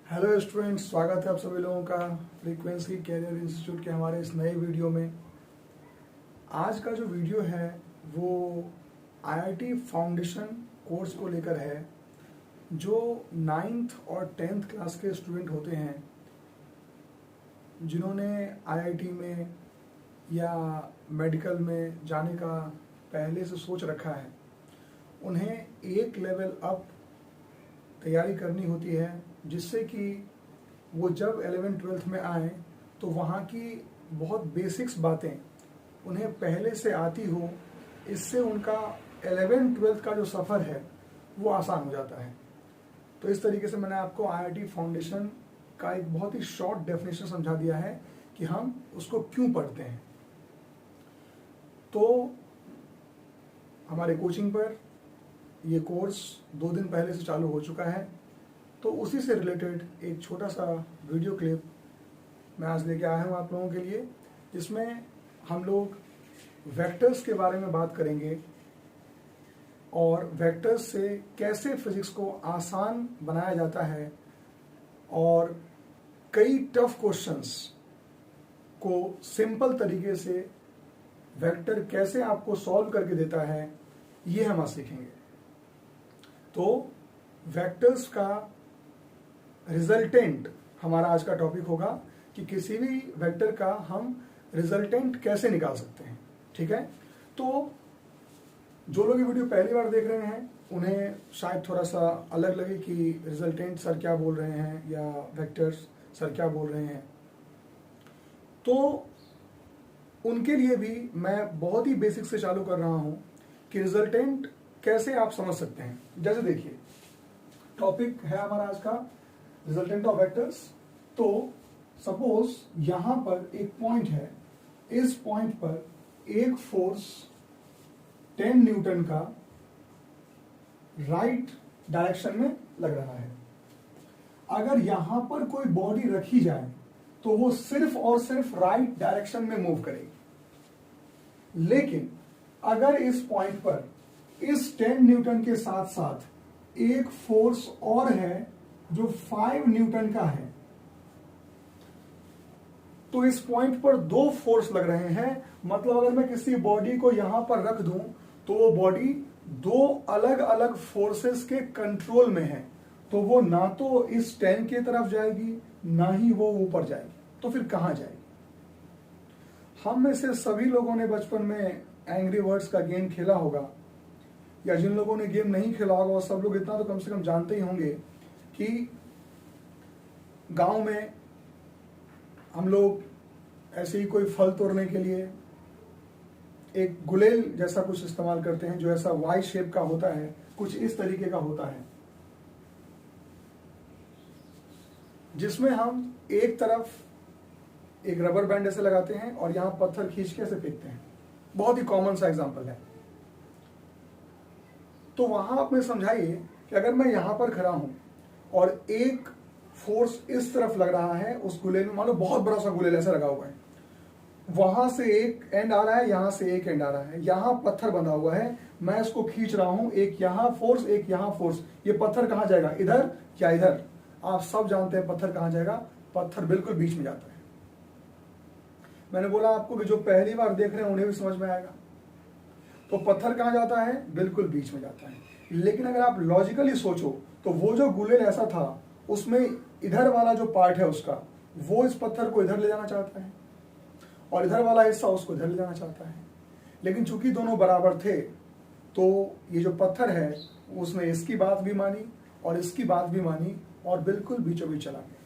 Hello students, स्वागत है आप सभी लोगों का फ्रीक्वेंसी कैरियर इंस्टीट्यूट के हमारे इस नए वीडियो में। आज का जो वीडियो है वो आईआईटी फाउंडेशन कोर्स को लेकर है। जो 9th और 10th क्लास के स्टूडेंट होते हैं जिन्होंने आईआईटी में या मेडिकल में जाने का पहले से सोच रखा है, उन्हें एक लेवल अप तैयारी करनी होती है, जिससे कि वो जब 11th-12th में आए तो वहाँ की बहुत बेसिक्स बातें उन्हें पहले से आती हो। इससे उनका 11th-12th का जो सफ़र है वो आसान हो जाता है। तो इस तरीके से मैंने आपको आईआईटी फाउंडेशन का एक बहुत ही शॉर्ट डेफिनेशन समझा दिया है कि हम उसको क्यों पढ़ते हैं। तो हमारे कोचिंग पर ये कोर्स 2 दिन पहले से चालू हो चुका है, तो उसी से रिलेटेड एक छोटा सा वीडियो क्लिप मैं आज लेके आया हूँ आप लोगों के लिए, जिसमें हम लोग वेक्टर्स के बारे में बात करेंगे और वेक्टर्स से कैसे फिजिक्स को आसान बनाया जाता है और कई टफ क्वेश्चंस को सिंपल तरीके से वेक्टर कैसे आपको सॉल्व करके देता है, ये हम आज सीखेंगे। तो वेक्टर्स का रिजल्टेंट हमारा आज का टॉपिक होगा कि किसी भी वेक्टर का हम रिजल्टेंट कैसे निकाल सकते हैं। ठीक है, तो जो लोग ये वीडियो पहली बार देख रहे हैं उन्हें शायद थोड़ा सा अलग लगे कि रिजल्टेंट सर क्या बोल रहे हैं या वेक्टर्स सर क्या बोल रहे हैं। तो उनके लिए भी मैं बहुत ही बेसिक से चालू कर रहा हूं कि रिजल्टेंट कैसे आप समझ सकते हैं। जैसे देखिए, टॉपिक है हमारा आज का रिजल्टेंट ऑफ वेक्टर्स। तो सपोज यहां पर एक पॉइंट है, इस पॉइंट पर एक फोर्स 10 न्यूटन का राइट डायरेक्शन में लग रहा है। अगर यहां पर कोई बॉडी रखी जाए तो वो सिर्फ और सिर्फ राइट डायरेक्शन में मूव करेगी। लेकिन अगर इस पॉइंट पर इस 10 न्यूटन के साथ साथ एक फोर्स और है जो 5 न्यूटन का है, तो इस पॉइंट पर 2 फोर्स लग रहे हैं। मतलब अगर मैं किसी बॉडी को यहां पर रख दूं तो वो बॉडी 2 अलग अलग फोर्सेस के कंट्रोल में है। तो वो ना तो इस 10 की तरफ जाएगी ना ही वो ऊपर जाएगी, तो फिर कहां जाएगी। हम में से सभी लोगों ने बचपन में एंग्री बर्ड्स का गेम खेला होगा, या जिन लोगों ने गेम नहीं खेला होगा वो सब लोग इतना तो कम से कम जानते ही होंगे कि गांव में हम लोग ऐसे ही कोई फल तोड़ने के लिए एक गुलेल जैसा कुछ इस्तेमाल करते हैं, जो ऐसा वाई शेप का होता है, कुछ इस तरीके का होता है, जिसमें हम एक तरफ एक रबर बैंड ऐसे लगाते हैं और यहां पत्थर खींच के ऐसे फेंकते हैं। बहुत ही कॉमन सा एग्जांपल है। तो वहां आप में समझाइए कि अगर मैं यहां पर खड़ा हूं और एक फोर्स इस तरफ लग रहा है उस गुलेल में, मान लो बहुत बड़ा सा गुलेल ऐसा लगा हुआ है, वहां से एक एंड आ रहा है, यहां से एक एंड आ रहा है, यहां पत्थर बंधा हुआ है, मैं इसको खींच रहा हूं, एक यहां फोर्स एक यहां फोर्स। ये पत्थर कहां जाएगा, इधर या इधर? आप सब जानते हैं पत्थर कहां जाएगा, पत्थर बिल्कुल बीच में जाता है। मैंने बोला आपको कि जो पहली बार देख रहे हैं उन्हें भी समझ में आएगा। तो पत्थर कहां जाता है, बिल्कुल बीच में जाता है। लेकिन अगर आप लॉजिकली सोचो तो वो जो गुलेल ऐसा था उसमें इधर वाला जो पार्ट है उसका, वो इस पत्थर को इधर ले जाना चाहता है और इधर वाला हिस्सा उसको इधर ले जाना चाहता है। लेकिन चूंकि दोनों बराबर थे तो ये जो पत्थर है उसने इसकी बात भी मानी और इसकी बात भी मानी और बिल्कुल बीचों बीच चला गया।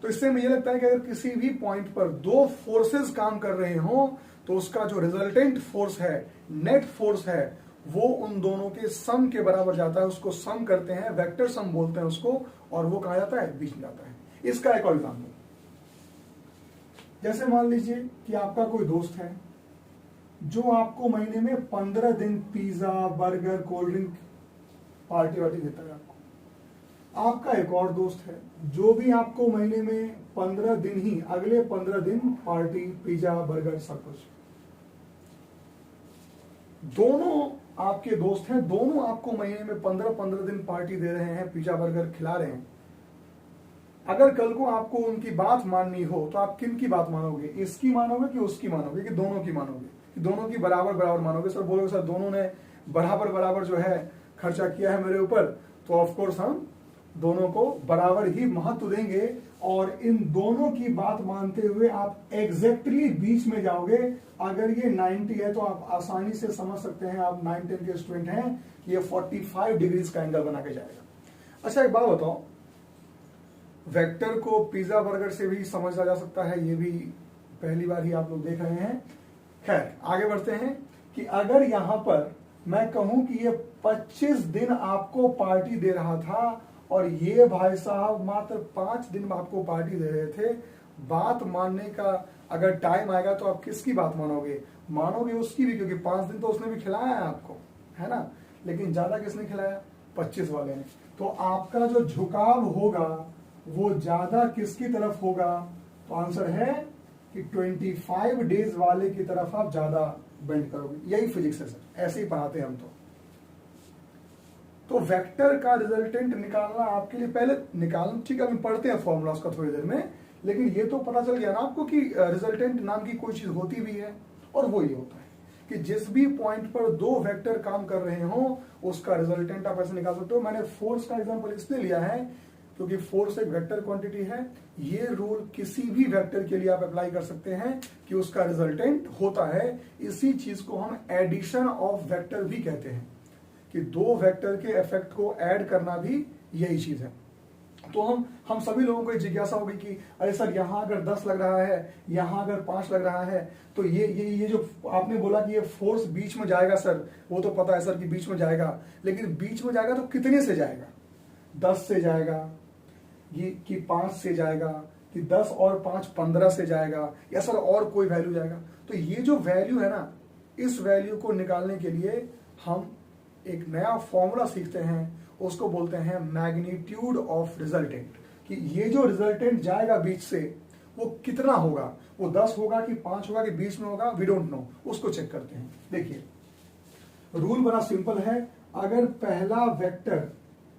तो इससे मुझे लगता है कि अगर किसी भी पॉइंट पर 2 फोर्सेस काम कर रहे हो तो उसका जो रिजल्टेंट फोर्स है, नेट फोर्स है, वो उन दोनों के सम के बराबर जाता है। उसको सम करते हैं, वेक्टर सम बोलते हैं उसको, और वो कहा जाता है, बीच में जाता है। इसका एक और एग्जाम्पल, जैसे मान लीजिए कि आपका कोई दोस्त है जो आपको महीने में 15 दिन pizza burger cold drink party वार्टी देता है। आपका एक और दोस्त है जो भी आपको महीने में 15 दिन ही, अगले 15 दिन पार्टी पिज्जा बर्गर सब कुछ। दोनों आपके दोस्त हैं, दोनों आपको महीने में 15-15 दिन पार्टी दे रहे हैं, पिज्जा बर्गर खिला रहे हैं। अगर कल को आपको उनकी बात माननी हो तो आप किन की बात मानोगे, इसकी मानोगे कि उसकी मानोगे कि दोनों की मानोगे, कि दोनों की बराबर बराबर मानोगे। सर बोलोगे सर दोनों ने बराबर बराबर जो है खर्चा किया है मेरे ऊपर, तो ऑफकोर्स हम दोनों को बराबर ही महत्व देंगे और इन दोनों की बात मानते हुए आप एग्जैक्टली बीच में जाओगे। अगर ये 90 है तो आप आसानी से समझ सकते हैं, आप 9-10 के स्टूडेंट हैं, कि ये 45 डिग्रीज का एंगल बना के जाएगा। अच्छा एक बात बताओ, वेक्टर को पिज्जा बर्गर से भी समझा जा सकता है, ये भी पहली बार ही आप लोग देख रहे हैं। खैर आगे बढ़ते हैं कि अगर यहां पर मैं कहूं कि ये 25 दिन आपको पार्टी दे रहा था और ये भाई साहब मात्र 5 दिन में आपको पार्टी दे रहे थे, बात मानने का अगर टाइम आएगा तो आप किसकी बात मानोगे, मानोगे उसकी भी, क्योंकि 5 दिन तो उसने भी खिलाया है आपको, है ना। लेकिन ज्यादा किसने खिलाया, 25 वाले ने। तो आपका जो झुकाव होगा वो ज्यादा किसकी तरफ होगा, तो आंसर है कि 25 डेज वाले की तरफ आप ज्यादा बेंड करोगे। यही फिजिक्स है सर, ऐसे ही पढ़ाते हैं हम तो वेक्टर का रिजल्टेंट निकालना आपके लिए, पहले निकालना ठीक है, हम पढ़ते हैं फॉर्मूला उसका थोड़ी देर में, लेकिन ये तो पता चल गया ना आपको कि रिजल्टेंट नाम की कोई चीज होती भी है, और वो ये होता है कि जिस भी पॉइंट पर दो वेक्टर काम कर रहे हो उसका रिजल्टेंट आप ऐसे निकाल सकते हो। मैंने फोर्स का एग्जांपल इसलिए लिया है क्योंकि फोर्स एक वेक्टर क्वांटिटी है। ये रूल किसी भी वेक्टर के लिए आप अप्लाई कर सकते हैं कि उसका रिजल्टेंट होता है। इसी चीज को हम एडिशन ऑफ वेक्टर भी कहते हैं, कि दो वेक्टर के इफेक्ट को ऐड करना भी यही चीज है। तो हम सभी लोगों को जिज्ञासा होगी कि अरे सर यहां अगर 10 लग रहा है, यहां अगर 5 लग रहा है, तो ये जो आपने बोला कि ये फोर्स बीच में जाएगा सर, वो तो पता है सर कि बीच में जाएगा, लेकिन बीच में जाएगा तो कितने से जाएगा, 10 से जाएगा, ये कि 5 से जाएगा, कि 10 और 5 15 से जाएगा, या सर और कोई वैल्यू जाएगा। तो ये जो वैल्यू है ना, इस वैल्यू को निकालने के लिए हम एक नया फॉर्मूला सीखते हैं, उसको बोलते हैं मैग्नीट्यूड ऑफ रिजल्टेंट। कि ये जो रिजल्टेंट जाएगा बीच से वो कितना होगा, वो 10 होगा कि 5 होगा कि बीच में होगा, वी डोंट नो, उसको चेक करते हैं। देखिए रूल बड़ा सिंपल है, अगर पहला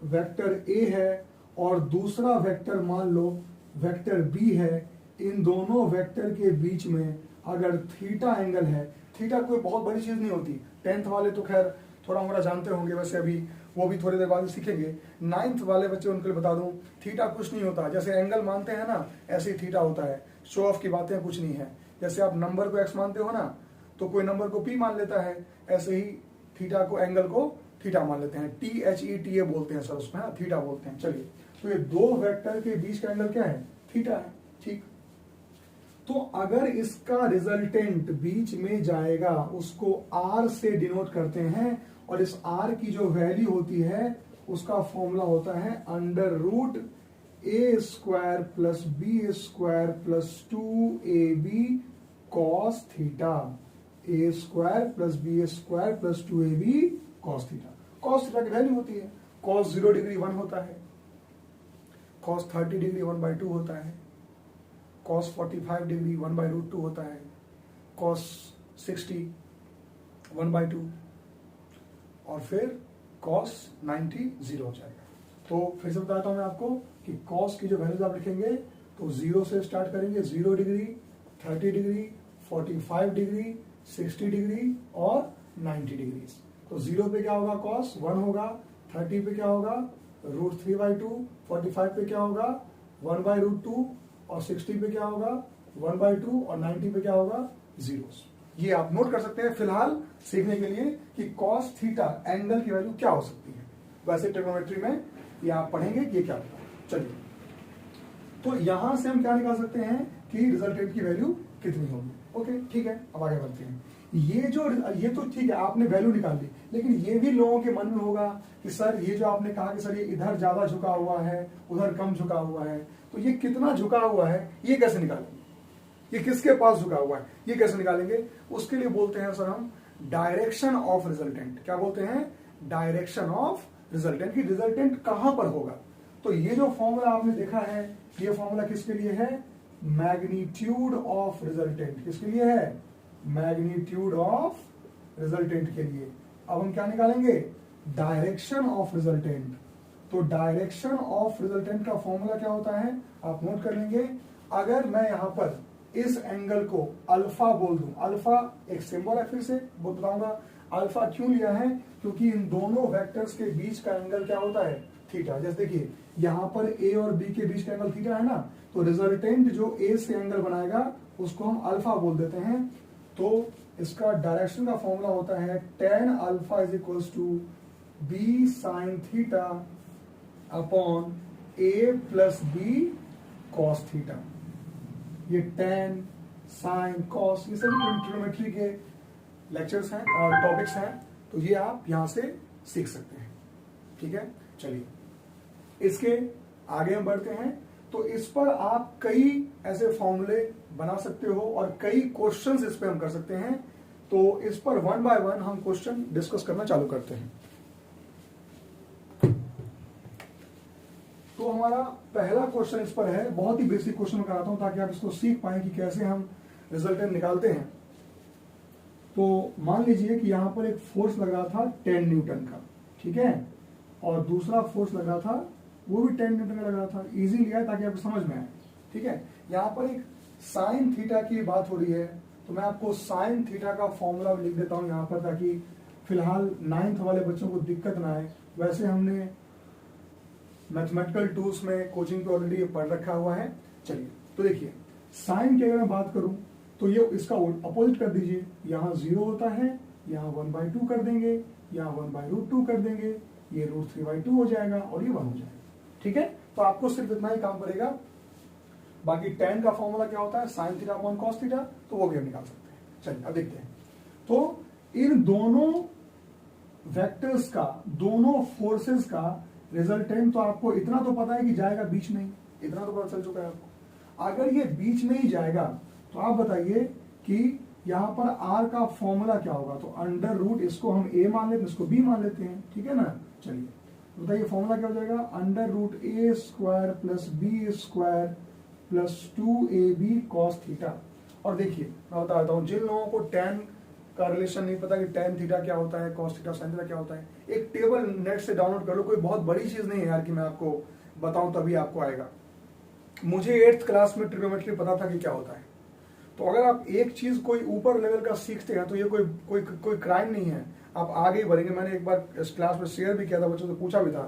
वेक्टर ए है और दूसरा वेक्टर मान लो वेक्टर बी है, इन दोनों वेक्टर के बीच में अगर थीटा एंगल है, थीटा कोई बहुत बड़ी चीज नहीं होती, 10th वाले तो खैर थोड़ा मोड़ा जानते होंगे, वैसे अभी वो भी थोड़ी देर बाद सीखेंगे। 9th वाले बच्चे उनके लिए बता दूं, थीटा कुछ नहीं होता, जैसे एंगल मानते हैं ना ऐसे ही थीटा होता है। शो ऑफ की बातें कुछ नहीं है, जैसे आप नंबर को एक्स मानते हो ना, तो कोई नंबर को पी मान लेता है, ऐसे ही थीटा को, एंगल को थीटा मान लेते हैं। THETA बोलते हैं सर उसमें, है थीटा बोलते हैं। चलिए, तो ये दो वेक्टर के बीच का एंगल क्या है, थीटा है, ठीक। तो अगर इसका रिजल्टेंट बीच में जाएगा उसको R से डिनोट करते हैं, और इस R की जो वैल्यू होती है उसका फॉर्मूला होता है √A² + B² + 2AB cos theta. A² + B² + 2AB cos theta. cos theta की वैल्यू होती है, cos 0 डिग्री 1 होता है, cos 30 डिग्री 1/2 होता है, cos 45 डिग्री 1/√2 होता है, cos 60 1/2, और फिर cos 90 0 हो जाएगा। तो फिर से बताता हूं मैं आपको कि cos की जो वैल्यूज आप लिखेंगे तो 0 से स्टार्ट करेंगे, 0 डिग्री, 30 डिग्री, 45 डिग्री, 60 डिग्री और 90 डिग्री। तो 0 पे क्या होगा, cos 1 होगा, 30 पे क्या होगा, √3/2, 45 पे क्या होगा, 1/√2, और 60 पे क्या होगा, 1/2, और 90 पे क्या होगा, 0। ये आप नोट कर सकते हैं फिलहाल सीखने के लिए कि cos थीटा एंगल की वैल्यू क्या हो सकती है। वैसे ट्रिग्नोमेट्री में ये आप पढ़ेंगे कि ये क्या होता है। चलिए, तो यहां से हम क्या निकाल सकते हैं कि रिजल्टेंट की वैल्यू कितनी होगी। ओके ठीक है, अब आगे बढ़ते हैं। ये तो ठीक है, आपने वैल्यू निकाल ली, लेकिन ये भी लोगों के मन में होगा कि सर ये जो आपने कहा कि सर ये इधर ज्यादा झुका हुआ है, उधर कम झुका हुआ है, तो ये कितना झुका हुआ है ये कैसे निकालेंगे, ये किसके पास झुका हुआ है ये कैसे निकालेंगे। उसके लिए बोलते हैं सर हम डायरेक्शन ऑफ रिजल्टेंट। क्या बोलते हैं, डायरेक्शन ऑफ रिजल्टेंट, की रिजल्टेंट कहां पर होगा। तो ये जो फॉर्मूला आपने देखा है, ये फॉर्मूला किसके लिए है, मैग्नीट्यूड ऑफ रिजल्टेंट। किसके लिए है, मैग्नीट्यूड ऑफ रिजल्टेंट के लिए। अब हम क्या निकालेंगे, डायरेक्शन ऑफ रिजल्टेंट। तो डायरेक्शन ऑफ रिजल्टेंट का फॉर्मूला क्या होता है आप नोट कर लेंगे। अगर मैं यहां पर इस एंगल को अल्फा बोल दूं, अल्फा एक सिंबल है, फिर से बताऊंगा अल्फा क्यों लिया है, क्योंकि इन दोनों वेक्टर्स के बीच का एंगल क्या होता है थीटा। जैसे देखिए यहां पर ए और बी के बीच का एंगल थीटा है ना, तो रिजल्टेंट जो ए से एंगल बनाएगा उसको हम अल्फा बोल देते हैं। तो इसका डायरेक्शन का फॉर्मूला होता है tan alpha is equals to b sine theta upon a plus b cos theta. ये tan साइन कॉस ये सभी ट्रिग्नोमेट्री के लेक्चर्स हैं और टॉपिक्स हैं, तो ये आप यहां से सीख सकते हैं। ठीक है, चलिए इसके आगे हम बढ़ते हैं। तो इस पर आप कई ऐसे फॉर्मूले बना सकते हो और कई क्वेश्चंस इस पे हम कर सकते हैं। तो इस पर वन बाय वन हम क्वेश्चन डिस्कस करना चालू करते हैं। तो हमारा पहला क्वेश्चन इस पर है, बहुत ही बेसिक क्वेश्चन कराता हूं ताकि आप इसको सीख पाएं कि कैसे हम रिजल्टेंट निकालते हैं। तो मान लीजिए कि यहां पर एक फोर्स लग रहा था 10 न्यूटन का, ठीक है, और दूसरा फोर्स लग रहा था वो भी 10 न्यूटन का लग रहा था। इजी लिया ताकि आपको समझ में आए। ठीक है, यहां पर एक साइन थीटा की बात हो रही है, तो मैं आपको साइन थीटा का फॉर्मूला लिख देता हूं यहां पर, ताकि फिलहाल 9th वाले बच्चों को दिक्कत ना आए। वैसे हमने मैथमेटिकल टूल्स में कोचिंग पे ऑलरेडी पढ़ रखा हुआ है। चलिए तो देखिए साइन की अगर मैं बात करूं तो ये इसका अपोजिट कर दीजिए, यहाँ 0 होता है, यहाँ 1/2 कर देंगे, यहाँ 1/√2 कर देंगे, ये √3/2 हो जाएगा और ये 1 हो जाएगा। ठीक है, तो आपको सिर्फ इतना ही काम पड़ेगा। बाकी tan का फॉर्मूला क्या होता है sign theta upon cos theta, तो वो भी हम निकाल सकते हैं। चलिए अब देखते हैं। तो इन दोनों वेक्टर्स का, दोनों फोर्सेस का रिजल्टेंट तो आपको इतना तो पता है कि जाएगा बीच में ही, इतना तो पता चल चुका है आपको। अगर ये बीच में ही जाएगा तो आप बताइए कि यहां पर r का फॉर्मूला क्या होगा। तो अंडर रूट, इसको हम a मान लेते हैं, इसको b मान लेते हैं। ठीक है ना, चलिए बताइए फॉर्मूला क्या हो जाएगा, under root a square plus b square plus 2ab cos theta. और देखिए मैं बता देता हूं, जिन लोगों को tan का रिलेशन नहीं पता कि tan थीटा क्या होता है, cos थीटा sin थीटा क्या होता है, एक टेबल नेट से डाउनलोड कर लो। कोई बहुत बड़ी चीज नहीं है यार कि मैं आपको बताऊं तभी आपको आएगा। मुझे 8th क्लास में ट्रिग्नोमेट्री पता था कि क्या होता है। तो अगर आप एक चीज कोई ऊपर लेवल का सीखते हैं तो ये कोई क्राइम नहीं है, आप आगे ही बढ़ेंगे। मैंने एक बार इस क्लास में शेयर भी किया था, बच्चों से पूछा भी था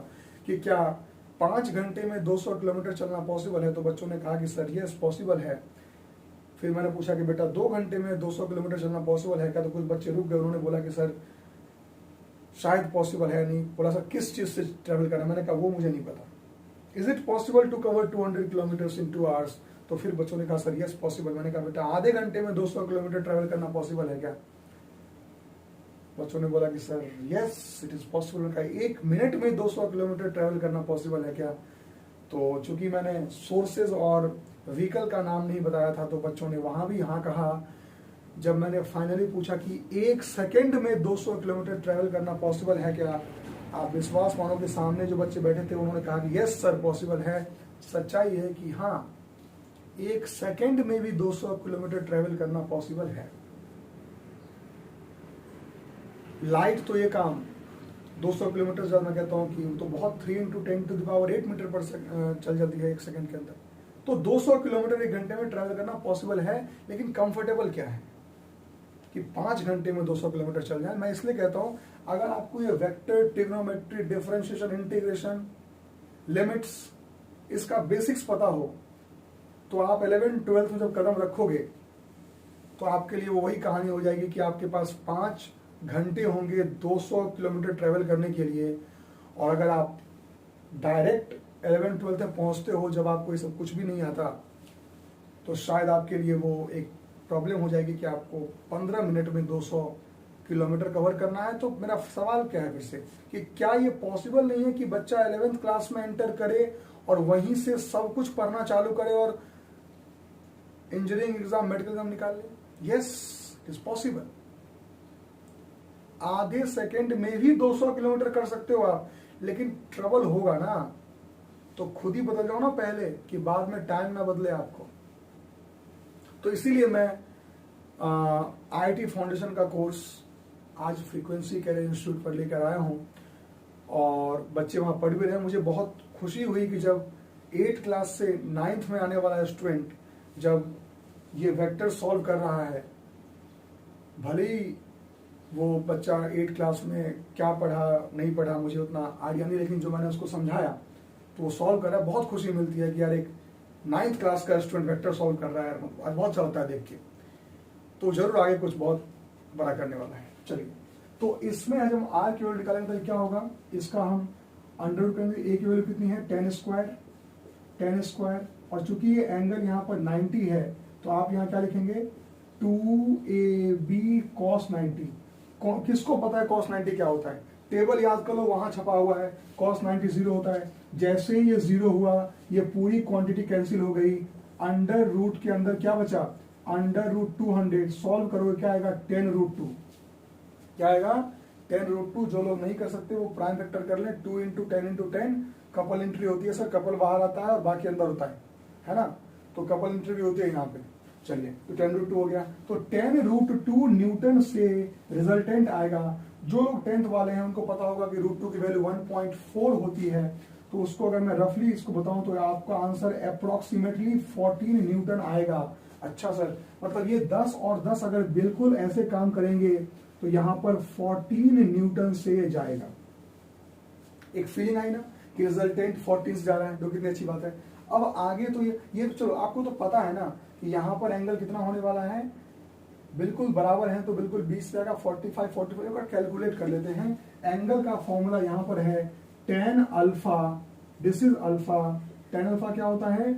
कि क्या 5 घंटे में 200 किलोमीटर चलना पॉसिबल है, तो बच्चों ने कहा कि सर यस पॉसिबल है। फिर मैंने पूछा कि बेटा 2 घंटे में 200 किलोमीटर चलना पॉसिबल है क्या, तो कुछ बच्चे रुक गए, उन्होंने बोला कि सर शायद पॉसिबल है नहीं। बोला सर किस चीज से ट्रेवल करना, मैंने कहा वो मुझे नहीं पता। Is it possible to cover 200 kilometre in 2 hours, तो फिर बच्चों ने कहा सर यस पॉसिबल। मैंने कहा बेटा आधे घंटे में 200 किलोमीटर ट्रेवल करना पॉसिबल है क्या, बच्चों ने बोला कि sir yes it is possible. मैंने कहा 1 मिनट में 200 किलोमीटर ट्रेवल करना पॉसिबल है क्या। तो चूंकि मैंने सोर्सेज और व्हीकल का नाम नहीं बताया था तो बच्चों ने वहां भी हाँ कहा। जब मैंने फाइनली पूछा कि 1 सेकेंड में 200 किलोमीटर ट्रेवल करना पॉसिबल है क्या, आप विश्वास मानो के सामने जो बच्चे बैठे थे उन्होंने कहा कि यस सर पॉसिबल है। सच्चाई है कि हाँ 1 सेकेंड में भी 200 किलोमीटर ट्रेवल करना पॉसिबल है। लाइट तो ये काम 200 किलोमीटर ज्यादा, मैं कहता हूं कि तो बहुत 3 × 10⁸ मीटर पर चल जाती है 1 सेकेंड के अंदर। तो 200 किलोमीटर 1 घंटे में ट्रेवल करना पॉसिबल है, लेकिन कंफर्टेबल क्या है कि 5 घंटे में 200 किलोमीटर चल जाए। मैं इसलिए कहता हूं अगर आपको ये vector, trigonometry, differentiation, integration, limits, इसका बेसिक्स पता हो तो आप 11th 12th में जब कदम रखोगे तो आपके लिए वो वही कहानी हो जाएगी कि आपके पास 5 घंटे होंगे 200 किलोमीटर ट्रेवल करने के लिए। और अगर आप डायरेक्ट 11th 12th में पहुंचते हो जब आपको ये सब कुछ भी नहीं आता, तो शायद आपके लिए वो एक प्रॉब्लम हो जाएगी कि आपको 15 मिनट में 200 किलोमीटर कवर करना है। तो मेरा सवाल क्या है फिर से कि क्या ये पॉसिबल नहीं है कि बच्चा 11th क्लास में एंटर करे और वहीं से सब कुछ पढ़ना चालू करे और इंजीनियरिंग एग्जाम, मेडिकल एग्जाम निकाल ले। Yes it is possible. आधे सेकंड में भी 200 किलोमीटर कर सकते हो आप, लेकिन ट्रबल होगा ना, तो खुद ही बदल जाओ ना पहले कि बाद में टाइम ना बदले आपको। तो इसीलिए मैं IIT फाउंडेशन का कोर्स आज फ्रीक्वेंसी कैरियर इंस्टीट्यूट पर लेकर आया हूं। और बच्चे वहाँ पढ़ भी रहे हैं। मुझे बहुत खुशी हुई कि जब 8th क्लास से 9th में आने वाला स्टूडेंट जब ये वेक्टर सॉल्व कर रहा है, भले ही वो बच्चा 8th क्लास में क्या पढ़ा नहीं पढ़ा मुझे उतना आइडिया नहीं, लेकिन जो मैंने उसको समझाया तो वो सॉल्व कर रहा है। बहुत खुशी मिलती है कि यार एक 9th क्लास का स्टूडेंट वेक्टर सॉल्व कर रहा है, आज बहुत अच्छा होता है देख के। तो जरूर आगे कुछ बहुत बड़ा करने वाला है। चलिए, तो इसमें जब हम आर की वैल्यू निकालेंगे तो क्या होगा, इसका हम अंडर रूट करेंगे। ए की वैल्यू कितनी है, टेन स्क्वायर, और चूंकि ये एंगल यहाँ पर 90 है तो आप यहाँ क्या लिखेंगे, 2ab cos 90। किसको पता है cos 90 क्या होता है, टेबल याद कर लो, वहां छपा हुआ है cos 90 जीरो होता है। जैसे ही ये जीरो हुआ ये पूरी क्वांटिटी कैंसिल हो गई, अंडर रूट के अंदर क्या बचा, अंडर रूट 200। सॉल्व करोगे क्या आएगा, 10 रूट 2। क्या आएगा, 10 रूट 2। जो लोग नहीं कर सकते वो प्राइम फैक्टर कर लें, 2 इंटू 10 इंटू 10। कपल एंट्री होती है सर, कपल बाहर आता है और बाकी अंदर होता है ना, तो कपल एंट्री भी होती है यहाँ पे। चलिए, तो 10 रूट 2 हो गया। तो 10 रूट 2 न्यूटन से रिजल्टेंट आएगा। जो लोग 10th वाले हैं उनको पता होगा कि रूट 2 की वैल्यू 1.4 होती है। तो उसको अगर मैं रफली इसको बताऊं तो आपका आंसर अप्रोक्सीमेटली 14 न्यूटन आएगा। अच्छा सर, मतलब ये 10 और 10 अगर बिल्कुल ऐसे काम करेंगे तो यहाँ पर 14 न्यूटन से जाएगा। एक फीलिंग आई ना कि रिजल्टेंट 14 से जा रहा है, जो कितनी अच्छी बात है। अब आगे तो ये चलो आपको तो पता है ना कि यहाँ पर एंगल कितना होने वाला है, बिल्कुल बराबर है तो बिल्कुल 20 जाएगा, 45 का कैलकुलेट कर लेते हैं। एंगल का फॉर्मूला यहाँ पर है tan alpha, this is alpha. tan alpha क्या होता है,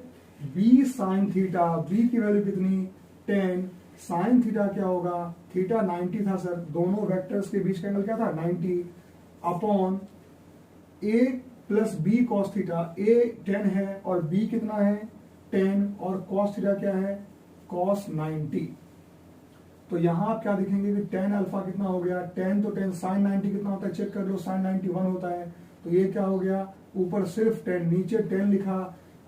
b साइन थीटा। b की वैल्यू कितनी, 10। साइन थीटा क्या होगा, थीटा 90 था सर, दोनों वेक्टर्स के बीच का एंगल क्या था, 90 upon a plus b cos theta. a 10 है और b कितना है, 10, और cos थीटा क्या है, cos 90। तो यहां आप क्या देखेंगे कि tan अल्फा कितना हो गया, 10 तो 10, साइन 90 कितना होता है चेक कर लो, साइन 91 होता है। तो ये क्या हो गया, ऊपर सिर्फ 10, नीचे 10 लिखा,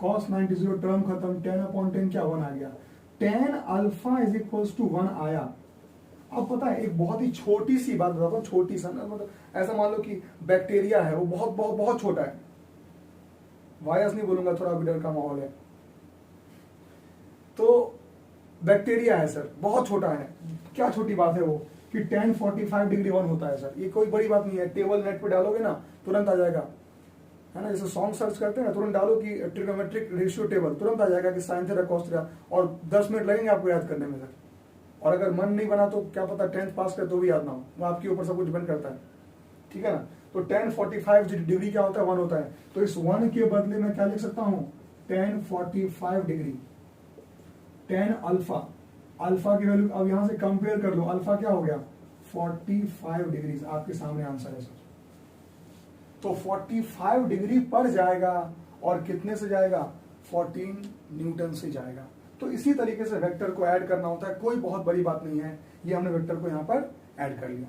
cos 90 जीरो, टर्म खत्म, 10 अपॉन 10 क्या 1 आ गया। tan alpha is equals to 1 आया। अब पता है एक बहुत ही छोटी सी बात बताता हूँ, छोटी सा ना, मतलब ऐसा मान लो कि बैक्टीरिया है, वो बहुत बहुत बहुत छोटा है, वायरस नहीं बोलूंगा, थोड़ा भी डर का माहौल है। तो बैक्टीरिया है सर, बहुत छोटा है। क्या छोटी बात है वो कि tan 45 डिग्री 1 होता है सर, ये कोई बड़ी बात नहीं है। टेबल नेट पे डालोगे ना तुरंत आ जाएगा, है ना, जैसे सॉन्ग सर्च करते हैं ना, तुरंत डालो कि ट्रिग्नोमेट्रिक रेशियो टेबल, तुरंत आ जाएगा कि साइन थीटा कॉस थीटा, और 10 मिनट लगेंगे आपको याद करने में सर। और अगर मन नहीं बना तो क्या पता 10th पास कर तो भी याद ना हो, वो आपके ऊपर सब कुछ डिपेंड करता है, ठीक है ना। तो tan 45 डिग्री क्या होता है, 1 होता है। तो इस 1 के बदले में क्या लिख सकता हूं, tan 45 degree. tan alpha, alpha की वैल्यू अब यहां से कंपेयर कर लो, अल्फा क्या हो गया, 45 डिग्री। आपके सामने आंसर है सर। तो 45 डिग्री पर जाएगा और कितने से जाएगा, 14 न्यूटन से जाएगा। तो इसी तरीके से वेक्टर को ऐड करना होता है, कोई बहुत बड़ी बात नहीं है। ये हमने वेक्टर को यहाँ पर ऐड कर लिया।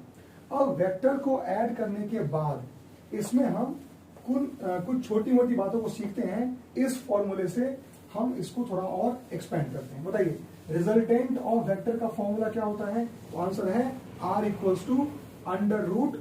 अब वेक्टर को ऐड करने के बाद इसमें हम कुछ छोटी मोटी बातों को सीखते हैं। इस फॉर्मूले से हम इसको थोड़ा और एक्सपेंड करते हैं। बताइए, रिजल्टेंट ऑफ वेक्टर का फॉर्मूला क्या होता है, तो आंसर है r equals to under root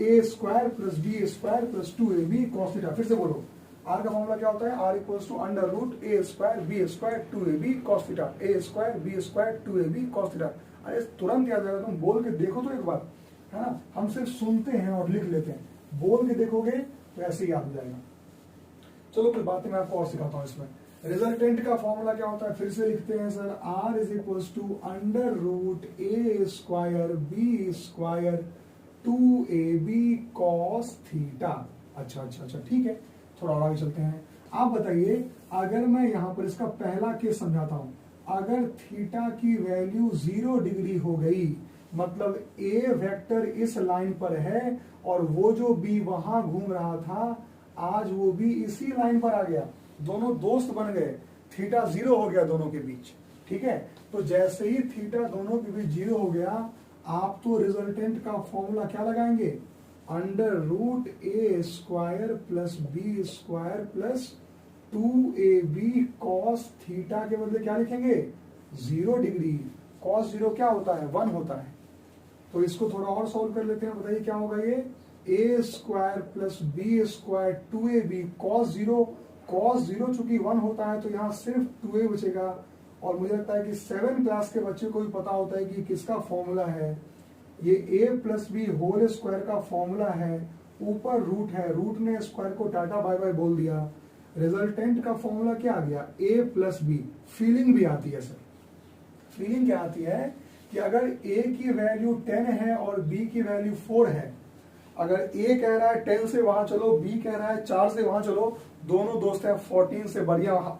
a square plus b square plus 2ab cos theta. फिर से बोलो, r का फॉर्मूला क्या होता है, r equals to under root a square b square 2ab cos theta. A square b square 2ab cos theta. अरे तुरंत याद आएगा, तुम बोल के देखो तो एक बार, है ना। हम सिर्फ सुनते हैं और लिख लेते हैं, बोल के देखोगे तो ऐसे ही याद हो जाएगा। चलो कुछ बातें मैं आपको और सिखाता हूँ इसमें। रिजल्टेंट का फॉर्मूला क्या होता है, फिर से लिखते हैं sir, r is equals to under root a square b square 2ab cos theta. अच्छा ठीक है, थोड़ा और आगे चलते हैं। आप बताइए, अगर मैं यहाँ पर इसका पहला केस समझाता हूं, अगर थीटा की वैल्यू 0 डिग्री हो गई, मतलब ए वेक्टर इस लाइन पर है और वो जो बी वहां घूम रहा था, आज वो भी इसी लाइन पर आ गया, दोनों दोस्त बन गए, थीटा 0 हो गया दोनों के बीच, ठीक है। तो जैसे ही थीटा दोनों के बीच 0 हो गया, आप तो रिजल्टेंट का फॉर्मूला क्या लगाएंगे, under root a square plus b square plus 2ab cos theta के बदले क्या लिखेंगे, 0 डिग्री। cos 0 क्या होता है, 1 होता है। तो इसको थोड़ा और सॉल्व कर लेते हैं। बताइए क्या होगा, ये a square plus b square 2ab cos 0 चूंकि 1 होता है तो यहाँ सिर्फ 2a बचेगा। और मुझे लगता है कि 7 क्लास के बच्चे को भी पता होता है कि किसका फॉर्मूला है, ये a plus b whole square का फॉर्मूला है, ऊपर रूट है, रूट ने स्क्वायर को टाटा बाय बाय बोल दिया। रिजल्टेंट का फॉर्मूला क्या आ गया, a प्लस बी। फीलिंग भी आती है सर, फीलिंग क्या आती है कि अगर a की वैल्यू 10 है और b की वैल्यू 4 है, अगर a कह रहा है 10 से वहां चलो, b कह रहा है 4 से वहां चलो, दोनों दोस्त है 14 से बढ़िया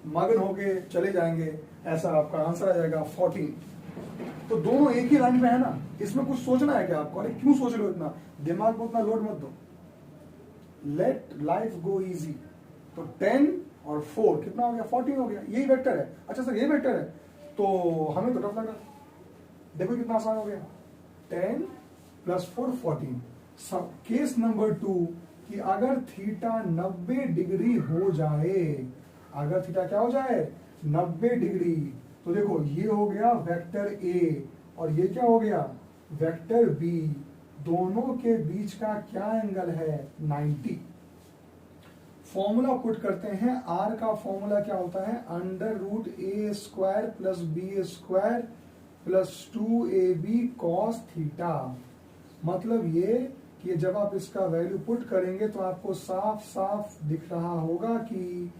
मगन होके चले जाएंगे, ऐसा आपका आंसर आ जाएगा 14। तो दोनों एक ही लाइन पे है ना, इसमें कुछ सोचना है क्या आपको? अरे क्यों सोच रहे हो इतना, दिमाग को उतना लोड मत दो, लेट लाइफ गो इजी। तो 10 और 4 कितना हो गया, 14 हो गया, यही वेक्टर है। अच्छा सर ये वेक्टर है, तो हमें तो टफ लगा, देखो कितना आसान हो गया, 10 प्लस 4 14। सब केस नंबर 2 कि अगर थीटा 90 डिग्री हो जाए, अगर थीटा क्या हो जाए 90 डिग्री, तो देखो ये हो गया वेक्टर ए और ये क्या हो गया वेक्टर बी, दोनों के बीच का क्या एंगल है 90। फॉर्मूला पुट करते हैं, आर का फॉर्मूला क्या होता है, under root a square plus b square plus 2ab cos theta. मतलब ये कि जब आप इसका वैल्यू पुट करेंगे तो आपको साफ साफ दिख रहा होगा कि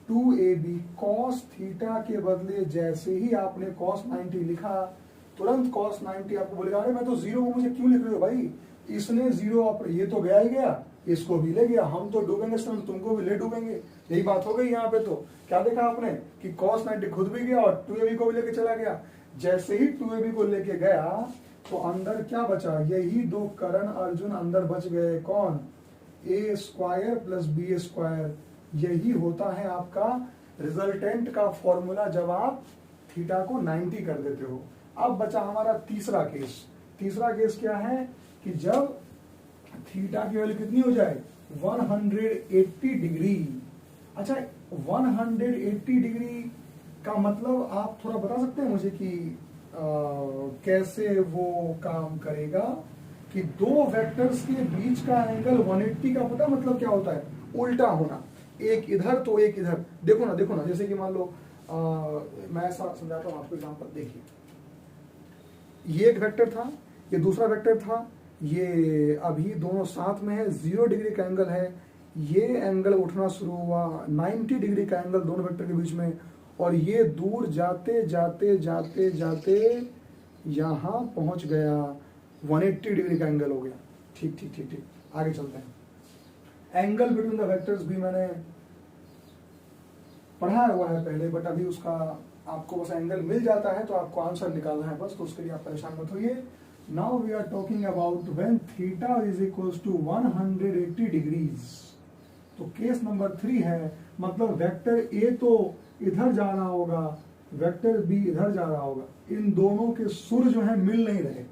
2ab cos थीटा के बदले जैसे ही आपने cos 90 लिखा, तुरंत cos 90 आपको बोलेगा अरे मैं तो 0 को मुझे क्यों लिख रहे हो भाई, इसने 0 ये तो गया ही गया, इसको भी ले गया, हम तो डूबेंगे सर, तुमको भी ले डूबेंगे, यही बात हो गई यहाँ पे। तो क्या देखा आपने कि cos 90 खुद भी गया और 2ab को भी लेके चला गया। जैसे ही 2ab को लेके गया तो अंदर क्या बचा, यही दो करण अर्जुन अंदर बच गए, कौन, ए स्क्वायर प्लस बी स्क्वायर। यही होता है आपका रिजल्टेंट का फॉर्मूला जब आप थीटा को 90 कर देते हो। अब बचा हमारा तीसरा केस। तीसरा केस क्या है कि जब थीटा की वैल्यू कितनी हो जाए 180 डिग्री। अच्छा 180 डिग्री का मतलब आप थोड़ा बता सकते हैं मुझे कि कैसे वो काम करेगा, कि दो वेक्टर्स के बीच का एंगल 180 का पता मतलब क्या होता है, उल्टा होना, एक इधर तो एक इधर। देखो ना जैसे कि मान लो मैं समझाता हूं आपको एग्जांपल, देखिए ये एक वेक्टर था, ये दूसरा वेक्टर था, ये अभी दोनों साथ में है, 0 डिग्री का एंगल है, ये एंगल उठना शुरू हुआ 90 डिग्री का एंगल दोनों वेक्टर के बीच में, और ये दूर जाते जाते जाते जाते यहां पहुंच गया, 180 डिग्री का एंगल हो गया। ठीक ठीक ठीक ठीक, आगे चलते हैं। एंगल बिटवीन द वेक्टर्स भी मैंने पढ़ाया हुआ है पहले, बट अभी उसका आपको बस एंगल मिल जाता है तो आपको आंसर निकालना है बस, तो उसके लिए आप परेशान मत होइए। Now we are talking about when theta is equals to 180 degrees. तो केस नंबर 3 है, मतलब वेक्टर ए तो इधर जा रहा होगा, वेक्टर बी इधर जा रहा होगा, इन दोनों के सुर जो है मिल नहीं रहे।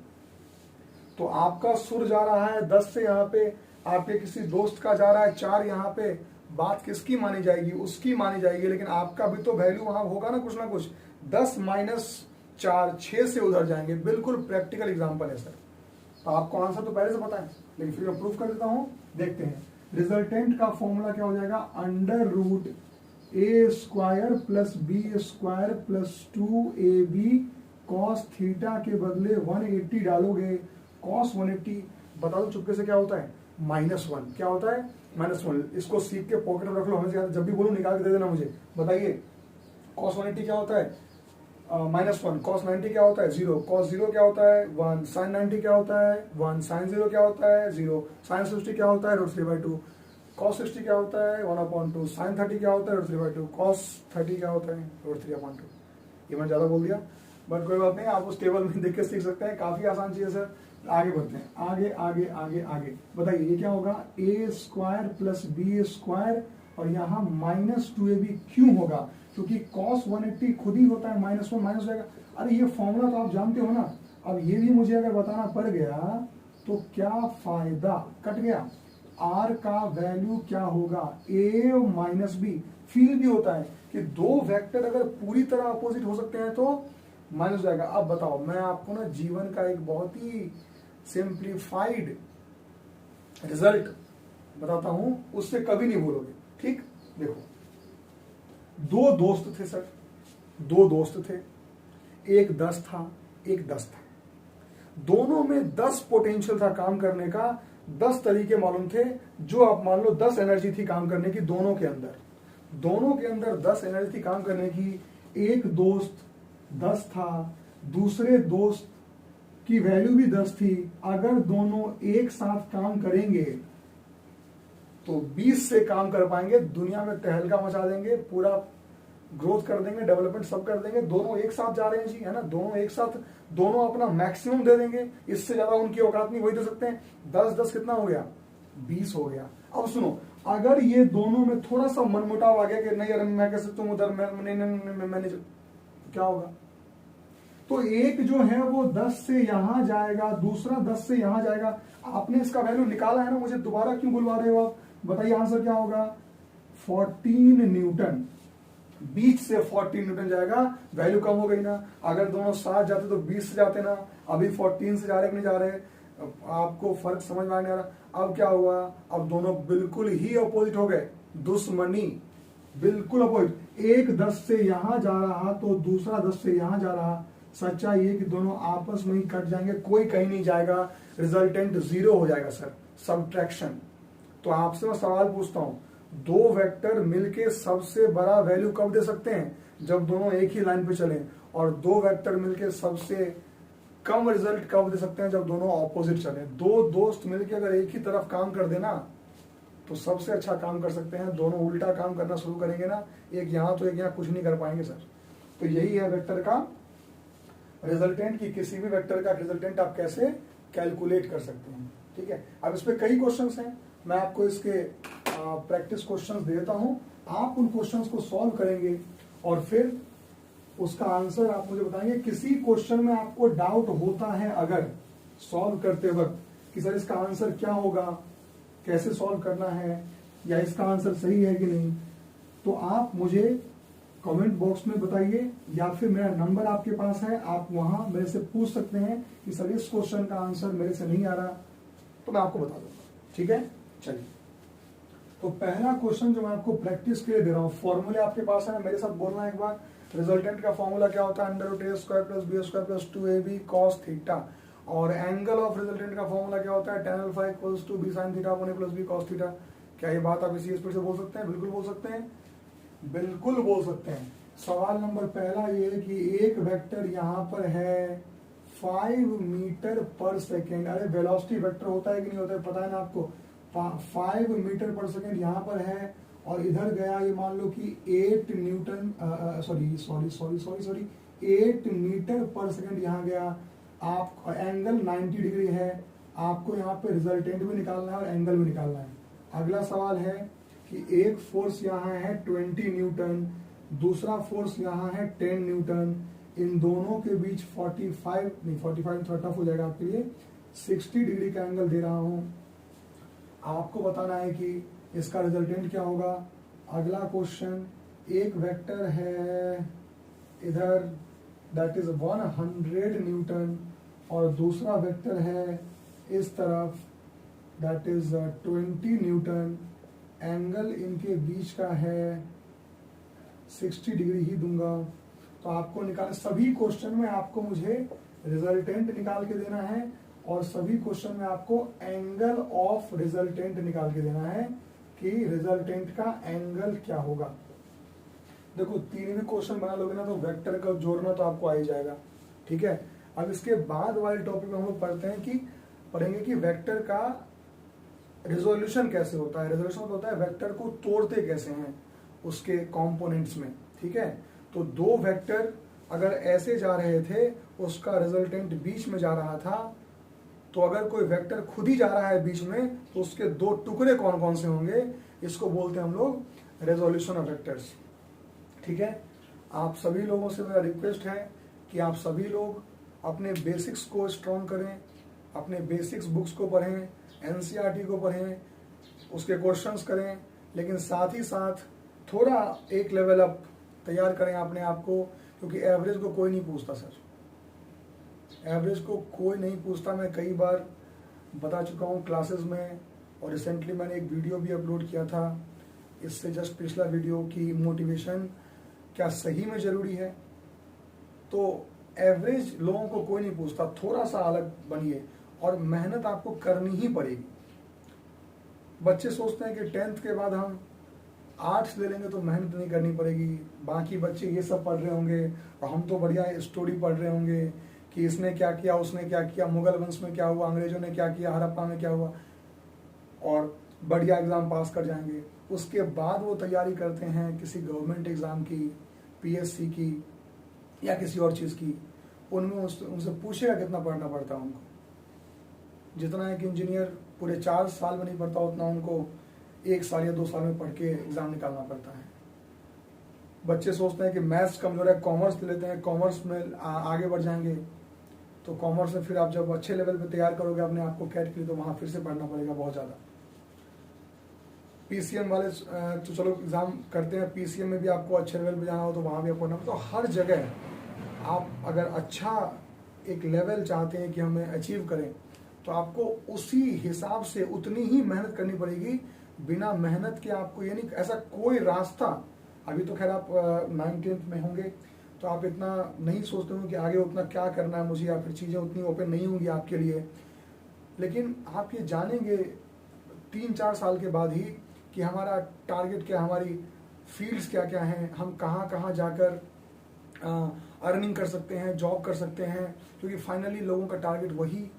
तो आपका सुर जा रहा है 10 से यहाँ पे, आपके किसी दोस्त का जा रहा है 4 यहाँ पे, बात किसकी मानी जाएगी, उसकी मानी जाएगी, लेकिन आपका भी तो वैल्यू वहां होगा ना कुछ 10 माइनस 4 6 से उधर जाएंगे। बिल्कुल प्रैक्टिकल एग्जांपल है सर, तो आपको आंसर तो पहले से पता है, लेकिन फिर मैं प्रूफ कर देता हूं। देखते हैं रिजल्टेंट का फॉर्मूला क्या हो जाएगा, under root a square plus b square plus 2ab cos theta के बदले 180 डालोगे, cos 180 बता दो चुपके से क्या होता है, -1। क्या होता है, -1। इसको सीख के पॉकेट में रख लो, हमें जब भी बोलो निकाल के दे देना मुझे। बताइए cos 180 क्या होता है, -1। cos 90 क्या होता है, 0। cos 0 क्या होता है, 1। sin 90 क्या होता है, 1। sin 0 क्या होता है, 0। sin 60 क्या होता है, √3/2। cos 60 क्या होता है, 1/2। sin 30 क्या होता है, √3/2। cos 30 क्या होता है, √3/2। ये मैं ज्यादा बोल दिया, बट कोई बात नहीं, आप उस टेबल में देख के सीख सकते हैं, काफी आसान चीज है सर। आगे बढ़ते हैं, आगे आगे आगे आगे। बताइए ये क्या होगा, ए स्क्वायर प्लस बी स्क्वायर, और यहाँ -2ab क्यों होगा, क्योंकि cos 180 खुद ही होता है -1 माइनस जाएगा। अरे ये फॉर्मूला तो आप जानते हो ना, अब ये भी मुझे अगर बताना पड़ गया तो क्या फायदा, कट गया। r का वैल्यू क्या होगा, a माइनस बी। फील भी होता है कि दो वेक्टर अगर पूरी तरह अपोजिट हो सकते हैं तो माइनस जाएगा। अब बताओ, मैं आपको ना जीवन का एक बहुत ही सिंप्लीफाइड रिजल्ट बताता हूं, उससे कभी नहीं भूलोगे। ठीक, देखो, दो दोस्त थे सर, दो दोस्त थे, एक 10 था, एक 10 था, दोनों में 10 पोटेंशियल था काम करने का, 10 तरीके मालूम थे, जो आप मान लो 10 एनर्जी थी काम करने की दोनों के अंदर, दोनों के अंदर 10 एनर्जी थी काम करने की। एक दोस्त 10 था, दूसरे दोस्त की वैल्यू भी 10 थी। अगर दोनों एक साथ काम करेंगे तो 20 से काम कर पाएंगे, दुनिया में तहलका मचा देंगे, पूरा ग्रोथ कर देंगे, डेवलपमेंट सब कर देंगे। दोनों एक साथ जा रहे हैं जी, है ना, दोनों एक साथ, दोनों अपना मैक्सिमम दे देंगे, इससे ज्यादा उनकी औकात नहीं, वही दे सकते हैं। 10-10 कितना हो गया, 20 हो गया। अब सुनो, अगर ये दोनों में थोड़ा सा मनमुटाव आ गया कि नहीं यार मैं कैसे, तुम उधर, मैंने क्या होगा, तो एक जो है वो 10 से यहां जाएगा, दूसरा 10 से यहां जाएगा। आपने इसका वैल्यू निकाला है ना, मुझे दोबारा क्यों बुलवा रहे हो आप, बताइए आंसर क्या होगा, 14 न्यूटन। बीच से 14 न्यूटन जाएगा, वैल्यू कम हो गई ना। अगर दोनों साथ जाते तो 20 से जाते ना, अभी 14 से जा रहे कि नहीं जा रहे, आपको फर्क समझ में आने आ रहा। अब क्या हुआ, अब दोनों बिल्कुल ही अपोजिट हो गए, दुश्मनी बिल्कुल अपोजिट। एक 10 से यहां जा रहा तो दूसरा 10 से यहां जा रहा। सच्चाई ये कि दोनों आपस में ही कट जाएंगे, कोई कहीं नहीं जाएगा, रिजल्टेंट 0 हो जाएगा सर, सब्ट्रैक्शन। तो आपसे मैं सवाल पूछता हूं, दो वेक्टर मिलके सबसे बड़ा वैल्यू कब दे सकते हैं, जब दोनों एक ही लाइन पे चलें, और दो वेक्टर मिलके सबसे कम रिजल्ट कब दे सकते हैं, जब दोनों ऑपोजिट चलें। दो दोस्त मिलके अगर एक ही तरफ काम कर देना तो सबसे अच्छा काम कर सकते हैं, दोनों उल्टा काम करना शुरू करेंगे ना, एक यहां तो एक यहां, कुछ नहीं कर पाएंगे सर। तो यही है वेक्टर का रिजल्टेंट, की किसी भी वेक्टर का रिजल्टेंट आप कैसे कैलकुलेट कर सकते हैं। ठीक है, अब इस पे कई क्वेश्चंस हैं, मैं आपको इसके प्रैक्टिस क्वेश्चंस देता हूं, आप उन क्वेश्चंस को सॉल्व करेंगे और फिर उसका आंसर आप मुझे बताएंगे। किसी क्वेश्चन में आपको डाउट होता है अगर सॉल्व करते वक्त कि सर इसका आंसर क्या होगा, कैसे सॉल्व करना है, या इसका आंसर सही है कि नहीं, तो आप मुझे कमेंट बॉक्स में बताइए, या फिर मेरा नंबर आपके पास है, आप वहां मेरे से पूछ सकते हैं कि सर इस क्वेश्चन का आंसर मेरे से नहीं आ रहा, तो मैं आपको बता दूंगा। ठीक है, चलिए, तो पहला क्वेश्चन जो मैं आपको प्रैक्टिस के लिए दे रहा हूं, फॉर्मूले आपके पास है, मेरे साथ बोलना एक बार। रिजल्टेंट का फॉर्मूला क्या होता है, √a² + b² + 2ab cos theta. और एंगल ऑफ रिजल्टेंट का फॉर्मूला क्या होता है, tan α = b sin theta / a + b cos theta. क्या ये बात आप इसी स्पीड से बोल सकते हैं, बिल्कुल बोल सकते हैं, बिल्कुल बोल सकते हैं। सवाल नंबर पहला ये है कि एक वेक्टर यहाँ पर है 5 मीटर पर सेकेंड। अरे वेलोसिटी वेक्टर होता है कि नहीं होता है, पता है ना आपको, 5 मीटर पर सेकेंड यहाँ पर है, और इधर गया ये मान लो कि 8 न्यूटन, सॉरी 8 मीटर पर सेकेंड यहाँ गया। आप एंगल 90 डिग्री है, आपको यहाँ पे रिजल्टेंट भी निकालना है और एंगल भी निकालना है। अगला सवाल है कि एक फोर्स यहाँ है 20 न्यूटन, दूसरा फोर्स यहाँ है 10 न्यूटन, इन दोनों के बीच 45 थोड़ा टफ हो जाएगा आपके लिए, 60 डिग्री का एंगल दे रहा हूं। आपको बताना है कि इसका रिजल्टेंट क्या होगा। अगला क्वेश्चन, एक वेक्टर है इधर दैट इज 100 न्यूटन, और दूसरा वेक्टर है इस तरफ दैट इज 20 न्यूटन। एंगल इनके बीच का है 60 डिग्री ही दूंगा। तो आपको निकाल, सभी क्वेश्चन में आपको मुझे रिजल्टेंट निकाल के देना है, और सभी क्वेश्चन में आपको एंगल ऑफ रिजल्टेंट निकाल के देना है कि रिजल्टेंट का एंगल क्या होगा। देखो, तीन भी क्वेश्चन बना लोगे ना तो वेक्टर का जोड़ना तो आपको आ ही जाएगा। ठीक है, अब इसके बाद वाले टॉपिक में हम लोग पढ़ेंगे कि वेक्टर का रिजोल्यूशन कैसे होता है। रिजोल्यूशन होता है वेक्टर को तोड़ते कैसे हैं उसके कंपोनेंट्स में। ठीक है, तो दो वेक्टर अगर ऐसे जा रहे थे, उसका रिजल्टेंट बीच में जा रहा था, तो अगर कोई वेक्टर खुद ही जा रहा है बीच में तो उसके दो टुकड़े कौन कौन से होंगे, इसको बोलते हैं हम लोग रेजोल्यूशन ऑफ वेक्टर्स। ठीक है, आप सभी लोगों से मेरा रिक्वेस्ट है कि आप सभी लोग अपने बेसिक्स को स्ट्रॉन्ग करें, अपने बेसिक्स बुक्स को पढ़ें, एनसीईआरटी को पढ़ें, उसके क्वेश्चंस करें, लेकिन साथ ही साथ थोड़ा एक लेवल अप तैयार करें अपने आप को, क्योंकि एवरेज को कोई नहीं पूछता सर, एवरेज को कोई नहीं पूछता। मैं कई बार बता चुका हूँ क्लासेस में और रिसेंटली मैंने एक वीडियो भी अपलोड किया था, इससे जस्ट पिछला वीडियो, की मोटिवेशन क्या सही में ज़रूरी है। तो एवरेज लोगों को कोई नहीं पूछता, थोड़ा सा अलग बनिए और मेहनत आपको करनी ही पड़ेगी। बच्चे सोचते हैं कि 10th के बाद हम आर्ट्स ले लेंगे तो मेहनत नहीं करनी पड़ेगी, बाकी बच्चे ये सब पढ़ रहे होंगे और हम तो बढ़िया स्टोरी पढ़ रहे होंगे कि इसने क्या किया, उसने क्या किया, मुगल वंश में क्या हुआ, अंग्रेजों ने क्या किया, हड़प्पा में क्या हुआ, और बढ़िया एग्ज़ाम पास कर जाएंगे। उसके बाद वो तैयारी करते हैं किसी गवर्नमेंट एग्ज़ाम की, पीएससी की या किसी और चीज़ की। उनमें उनसे पूछेगा कितना पढ़ना पड़ता है उनको। जितना एक इंजीनियर पूरे 4 साल में नहीं पढ़ता, उतना उनको 1 साल या 2 साल में पढ़ के एग्ज़ाम निकालना पड़ता है। बच्चे सोचते हैं कि मैथ्स कमज़ोर है, कॉमर्स ले लेते हैं, कॉमर्स में आगे बढ़ जाएंगे। तो कॉमर्स में फिर आप जब अच्छे लेवल पे तैयार करोगे अपने आप को कैट के लिए, तो वहाँ फिर से पढ़ना पड़ेगा बहुत ज़्यादा। पीसीएम वाले तो चलो एग्ज़ाम करते हैं, पीसीएम में भी आपको अच्छे लेवल पे जाना हो तो वहाँ भी आपको पढ़ना। तो हर जगह आप अगर अच्छा एक लेवल चाहते हैं कि हमें अचीव करें, तो आपको उसी हिसाब से उतनी ही मेहनत करनी पड़ेगी। बिना मेहनत के आपको ये नहीं, ऐसा कोई रास्ता, अभी तो खैर आप 9th में होंगे तो आप इतना नहीं सोचते होंगे कि आगे उतना क्या करना है मुझे, या फिर चीज़ें उतनी ओपन नहीं होंगी आपके लिए। लेकिन आप ये जानेंगे 3-4 साल के बाद ही कि हमारा टारगेट क्या, हमारी फील्ड्स क्या क्या हैं, हम कहाँ कहाँ जाकर अर्निंग कर सकते हैं, जॉब कर सकते हैं। क्योंकि फाइनली लोगों का टारगेट वही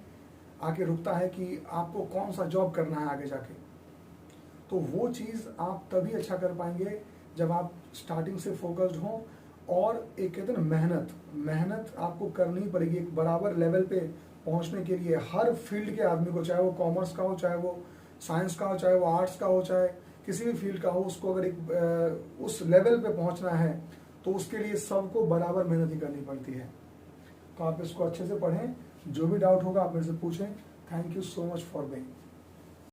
आके रुकता है कि आपको कौन सा जॉब करना है आगे जाके। तो वो चीज़ आप तभी अच्छा कर पाएंगे जब आप स्टार्टिंग से फोकस्ड हों। और एक कहते हैं ना, मेहनत आपको करनी पड़ेगी एक बराबर लेवल पे पहुंचने के लिए। हर फील्ड के आदमी को, चाहे वो कॉमर्स का हो, चाहे वो साइंस का हो, चाहे वो आर्ट्स का हो, चाहे किसी भी फील्ड का हो, उसको अगर एक उस लेवल पे पहुंचना है तो उसके लिए सबको बराबर मेहनत ही करनी पड़ती है। तो आप इसको अच्छे से पढ़ें, जो भी डाउट होगा आप मेरे से पूछें। Thank you so much for being.